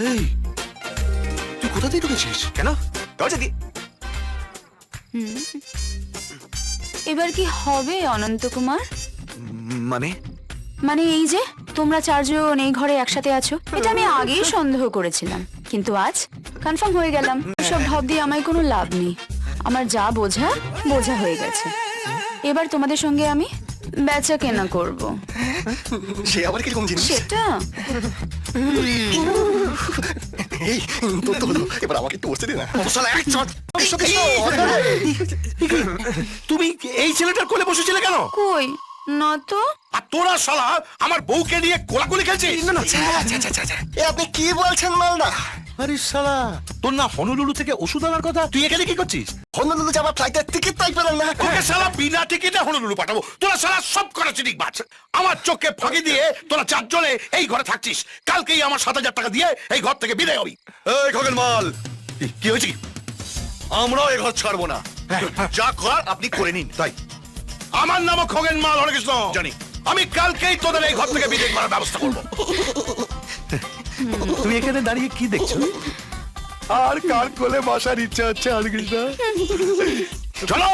এই তুই কোথা দিয়ে ঢুকেছিস? কেন? দরজা দিয়ে। এবার কি হবে অনন্ত কুমার? মানে মানে এই যে তোমরা চারজন এই ঘরে একসাথে আছো, এটা আমি আগেই সন্দেহ করেছিলাম, কিন্তু আজ কনফার্ম হয়ে গেলাম। সব ভাব দিয়ে আমায় কোনো লাভ নেই, আমার যা বোঝা বোঝা হয়ে গেছে। এবার তোমাদের সঙ্গে আমি বেচা কেনা করব। সে আবার কিরকম জিনিস? সেটা এই তোর তো হলো, এবার আমাকে একটু বসতে দে না। শালা এক চট। তুমি এই ছেলেটার কোলে বসেছিলে কেন? কই না তো। আর তোরা শালা আমার বউকে নিয়ে কোলাকুলি খেলছিস? না না, এ আপনি কি বলছেন মালদা? আরে শালা, তোর না হনুলুলু থেকে ওষুধ আনার কথা, তুই এখানে কি করছিস? হনুলুলু যাবার ফ্লাইটের টিকিট তাই পেলেন না? তোকে শালা বিনা টিকিটে হনুলুলু পাঠাবো? তোরা শালা সব করা চিনিক বাজ। আমার চোখকে ফাঁকি দিয়ে তোরা চারজনে এই ঘরে থাকছিস। কালকেই আমার 7,000 টাকা দিয়ে এই ঘর থেকে বিদায় হবি। এই খগেন মাল, কি হয়েছে? আমরাও এ ঘর ছাড়বো না। যা কর আপনি করে নিন। তাই আমার নামও খগেন মাল হরেকৃষ্ণ। জানি। আমি কালকেই তোদের এই ঘর থেকে বিদায় করার ব্যবস্থা করবো। তুমি এখানে দাঁড়িয়ে কি দেখছো? আর কার কোলে বসার ইচ্ছা হচ্ছে হরেকৃষ্ণ? চলো